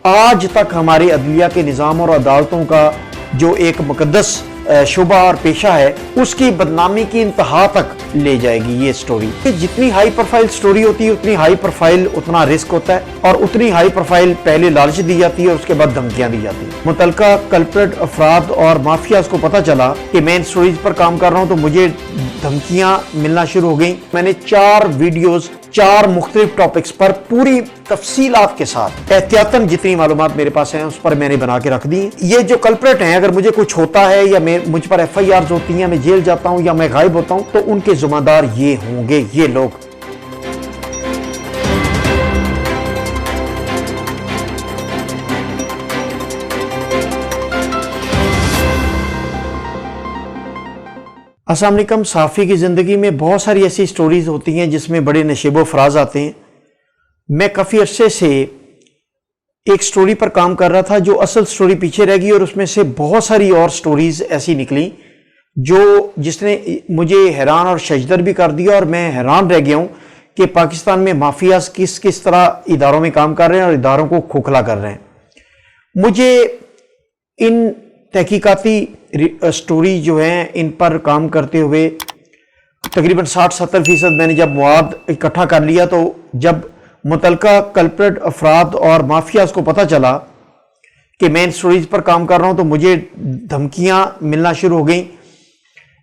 آج تک ہمارے عدلیہ کے نظام اور عدالتوں کا جو ایک مقدس شعبہ اور پیشہ ہے اس کی بدنامی کی انتہا تک لے جائے گی یہ سٹوری۔ جتنی ہائی پروفائل سٹوری ہوتی ہے اتنی ہائی پروفائل اتنا رسک ہوتا ہے، اور اتنی ہائی پروفائل پہلے لالچ دی جاتی ہے اور اس کے بعد دھمکیاں دی جاتی ہیں۔ متعلقہ کلپریٹ افراد اور مافیاز کو پتہ چلا کہ میں ان سٹوریز پر کام کر رہا ہوں تو مجھے دھمکیاں ملنا شروع ہو گئیں۔ میں نے 4 ویڈیوز 4 مختلف ٹاپکس پر پوری تفصیلات کے ساتھ احتیاطاً جتنی معلومات میرے پاس ہیں اس پر میں نے بنا کے رکھ دی ہیں۔ یہ جو کلپریٹ ہیں، اگر مجھے کچھ ہوتا ہے یا مجھ پر FIRs ہوتی ہیں، میں جیل جاتا ہوں یا میں غائب ہوتا ہوں، تو ان کے ذمہ دار یہ ہوں گے، یہ لوگ۔ السلام علیکم۔ صحافی کی زندگی میں بہت ساری ایسی سٹوریز ہوتی ہیں جس میں بڑے نشیب و فراز آتے ہیں۔ میں کافی عرصے سے ایک سٹوری پر کام کر رہا تھا جو اصل سٹوری پیچھے رہ گئی، اور اس میں سے بہت ساری اور سٹوریز ایسی نکلی جس نے مجھے حیران اور ششدر بھی کر دیا، اور میں حیران رہ گیا ہوں کہ پاکستان میں مافیاز کس طرح اداروں میں کام کر رہے ہیں اور اداروں کو کھوکھلا کر رہے ہیں۔ مجھے ان تحقیقاتی سٹوری جو ہیں ان پر کام کرتے ہوئے تقریباً 60-70% میں نے جب مواد اکٹھا کر لیا، تو جب متعلقہ کلپریٹ افراد اور مافیاز کو پتہ چلا کہ میں ان سٹوریز پر کام کر رہا ہوں تو مجھے دھمکیاں ملنا شروع ہو گئیں۔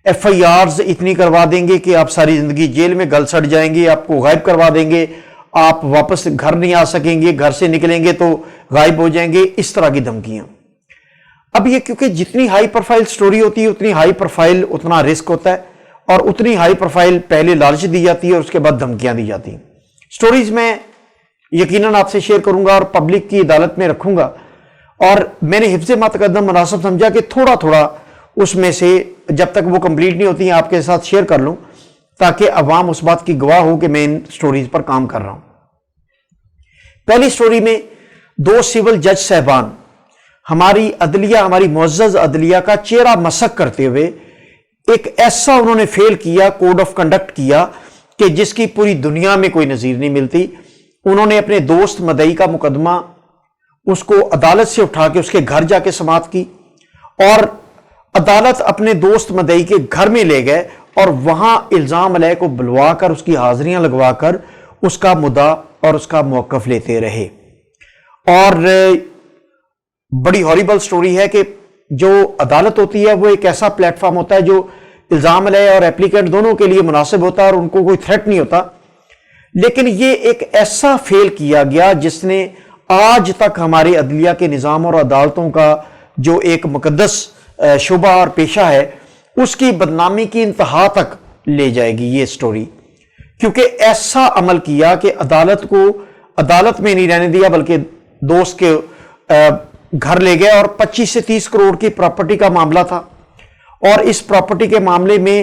FIRs اتنی کروا دیں گے کہ آپ ساری زندگی جیل میں گل سڑ جائیں گے، آپ کو غائب کروا دیں گے، آپ واپس گھر نہیں آ سکیں گے، گھر سے نکلیں گے تو غائب ہو جائیں گے، اس طرح کی دھمکیاں۔ اب یہ کیونکہ جتنی ہائی پروفائل سٹوری ہوتی ہے اتنی ہائی پروفائل اتنا رسک ہوتا ہے، اور اتنی ہائی پروفائل پہلے لالچ دی جاتی ہے اور اس کے بعد دھمکیاں دی جاتی ہیں۔ سٹوریز میں یقیناً آپ سے شیئر کروں گا اور پبلک کی عدالت میں رکھوں گا، اور میں نے حفظ ما تقدم مناسب سمجھا کہ تھوڑا تھوڑا اس میں سے جب تک وہ کمپلیٹ نہیں ہوتی ہیں آپ کے ساتھ شیئر کر لوں، تاکہ عوام اس بات کی گواہ ہو کہ میں ان سٹوریز پر کام کر رہا ہوں۔ پہلی سٹوری میں 2 سول جج صاحبان ہماری عدلیہ، ہماری معزز عدلیہ کا چہرہ مسخ کرتے ہوئے ایک ایسا انہوں نے فیل کیا، کوڈ آف کنڈکٹ کیا کہ جس کی پوری دنیا میں کوئی نظیر نہیں ملتی۔ انہوں نے اپنے دوست مدعی کا مقدمہ اس کو عدالت سے اٹھا کے اس کے گھر جا کے سماعت کی، اور عدالت اپنے دوست مدعی کے گھر میں لے گئے اور وہاں الزام علیہ کو بلوا کر اس کی حاضریاں لگوا کر اس کا مدعا اور اس کا موقف لیتے رہے۔ اور بڑی ہاریبل سٹوری ہے کہ جو عدالت ہوتی ہے وہ ایک ایسا پلیٹ فارم ہوتا ہے جو الزام علیہ اور اپلیکینٹ دونوں کے لیے مناسب ہوتا ہے اور ان کو کوئی تھریٹ نہیں ہوتا، لیکن یہ ایک ایسا فیل کیا گیا جس نے آج تک ہمارے عدلیہ کے نظام اور عدالتوں کا جو ایک مقدس شعبہ اور پیشہ ہے اس کی بدنامی کی انتہا تک لے جائے گی یہ سٹوری، کیونکہ ایسا عمل کیا کہ عدالت کو عدالت میں نہیں رہنے دیا بلکہ دوست کے گھر لے گئے، اور 25 سے 30 کروڑ کی پراپرٹی کا معاملہ تھا، اور اس پراپرٹی کے معاملے میں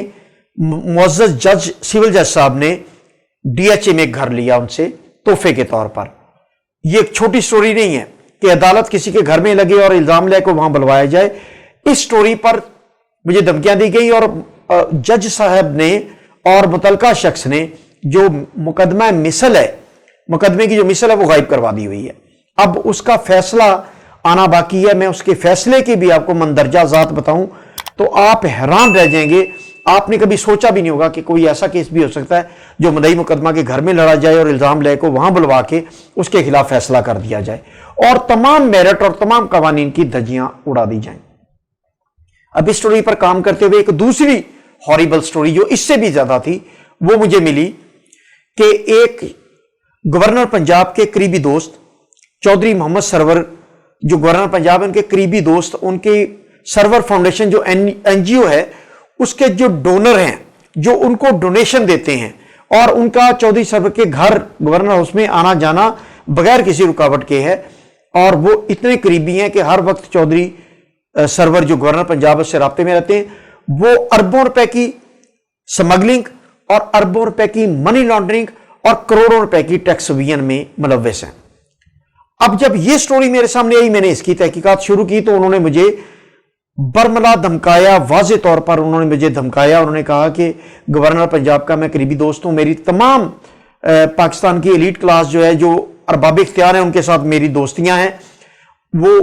معزز جج سول جج صاحب نے DHA میں ایک گھر لیا ان سے تحفے کے طور پر۔ یہ ایک چھوٹی سٹوری نہیں ہے کہ عدالت کسی کے گھر میں لگے اور الزام لے کو وہاں بلوایا جائے۔ اس سٹوری پر مجھے دھمکیاں دی گئی، اور جج صاحب نے اور متعلقہ شخص نے جو مقدمہ مثل ہے، مقدمے کی جو مثل ہے وہ غائب کروا دی ہوئی ہے۔ اب اس کا فیصلہ آنا باقی ہے۔ میں اس کے فیصلے کی بھی آپ کو مندرجہ ذات بتاؤں تو آپ حیران رہ جائیں گے۔ آپ نے کبھی سوچا بھی نہیں ہوگا کہ کوئی ایسا کیس بھی ہو سکتا ہے جو مدعی مقدمہ کے گھر میں لڑا جائے اور الزام لے کو وہاں بلوا کے اس کے خلاف فیصلہ کر دیا جائے اور تمام میرٹ اور تمام قوانین کی دھجیاں اڑا دی جائیں۔ اب اس سٹوری پر کام کرتے ہوئے ایک دوسری ہاریبل سٹوری جو اس سے بھی زیادہ تھی وہ مجھے ملی کہ ایک گورنر پنجاب کے قریبی دوست چودھری محمد سرور، جو گورنر پنجاب ان کے قریبی دوست، ان کی سرور فاؤنڈیشن جو NGO ہے اس کے جو ڈونر ہیں جو ان کو ڈونیشن دیتے ہیں، اور ان کا چودھری سرور کے گھر گورنر ہاؤس میں آنا جانا بغیر کسی رکاوٹ کے ہے، اور وہ اتنے قریبی ہیں کہ ہر وقت چودھری سرور جو گورنر پنجاب سے رابطے میں رہتے ہیں، وہ اربوں روپے کی سمگلنگ اور اربوں روپے کی منی لانڈرنگ اور کروڑوں روپے کی ٹیکس ایویژن میں ملوث ہیں۔ اب جب یہ سٹوری میرے سامنے آئی، میں نے اس کی تحقیقات شروع کی تو انہوں نے مجھے برملا دھمکایا، واضح طور پر انہوں نے مجھے دھمکایا۔ انہوں نے کہا کہ گورنر پنجاب کا میں قریبی دوست ہوں، میری تمام پاکستان کی ایلیٹ کلاس جو ہے، جو ارباب اختیار ہیں، ان کے ساتھ میری دوستیاں ہیں، وہ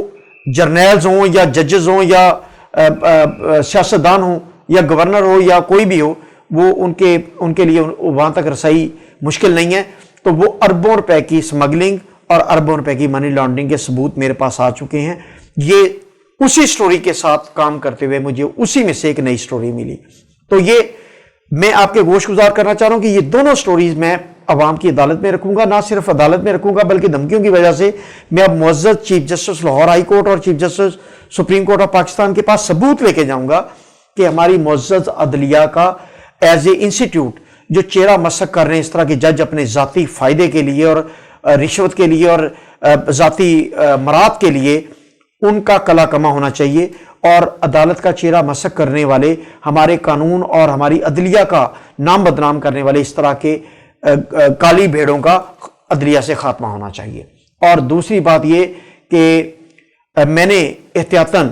جرنیلز ہوں یا ججز ہوں یا سیاستدان ہوں یا گورنر ہو یا کوئی بھی ہو، وہ ان کے لیے وہاں تک رسائی مشکل نہیں ہے. تو وہ اربوں روپے کی سمگلنگ اور اربوں روپے کی منی لانڈرنگ کے ثبوت میرے پاس آ چکے ہیں. یہ اسی سٹوری کے ساتھ کام کرتے ہوئے مجھے اسی میں سے ایک نئی سٹوری ملی. تو یہ میں آپ کے گوش گزار کرنا چاہ رہا ہوں کہ یہ دونوں سٹوریز میں عوام کی عدالت میں رکھوں گا. نہ صرف عدالت میں رکھوں گا بلکہ دھمکیوں کی وجہ سے میں اب معزز chief justice Lahore high court اور chief justice supreme court of Pakistan کے پاس ثبوت لے کے جاؤں گا کہ ہماری معزز عدلیہ کا ایز اے انسٹیٹیوٹ جو چہرہ مسخ کر رہے ہیں اس طرح کے جج اپنے ذاتی فائدے کے لیے اور رشوت کے لیے اور ذاتی مراد کے لیے، ان کا کلا کما ہونا چاہیے. اور عدالت کا چہرہ مسخ کرنے والے، ہمارے قانون اور ہماری عدلیہ کا نام بدنام کرنے والے اس طرح کے کالی بھیڑوں کا عدلیہ سے خاتمہ ہونا چاہیے. اور دوسری بات یہ کہ میں نے احتیاطاً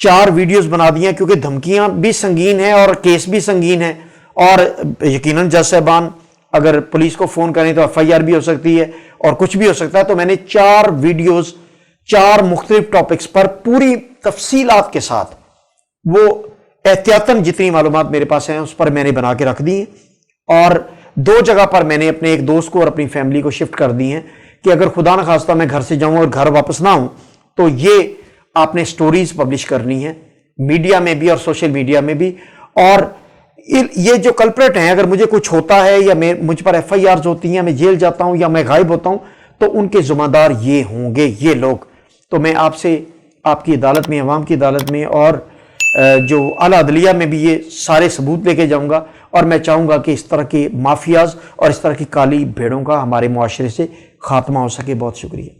4 ویڈیوز بنا دی ہیں کیونکہ دھمکیاں بھی سنگین ہیں اور کیس بھی سنگین ہے، اور یقیناً جج صاحبان اگر پولیس کو فون کریں تو FIR بھی ہو سکتی ہے اور کچھ بھی ہو سکتا ہے. تو میں نے 4 ویڈیوز 4 مختلف ٹاپکس پر پوری تفصیلات کے ساتھ، وہ احتیاطاً جتنی معلومات میرے پاس ہیں اس پر میں نے بنا کے رکھ دی ہیں. اور 2 جگہ پر میں نے اپنے ایک دوست کو اور اپنی فیملی کو شفٹ کر دی ہیں کہ اگر خدا نخواستہ میں گھر سے جاؤں اور گھر واپس نہ ہوں تو یہ آپ نے سٹوریز پبلش کرنی ہے میڈیا میں بھی اور سوشل میڈیا میں بھی. اور یہ جو کلپریٹ ہیں، اگر مجھے کچھ ہوتا ہے یا مجھ پر FIRs ہوتی ہیں، میں جیل جاتا ہوں یا میں غائب ہوتا ہوں، تو ان کے ذمہ دار یہ ہوں گے، یہ لوگ. تو میں آپ سے آپ کی عدالت میں، عوام کی عدالت میں اور جو اعلیٰ عدلیہ میں بھی یہ سارے ثبوت لے کے جاؤں گا. اور میں چاہوں گا کہ اس طرح کے مافیاز اور اس طرح کی کالی بھیڑوں کا ہمارے معاشرے سے خاتمہ ہو سکے. بہت شکریہ.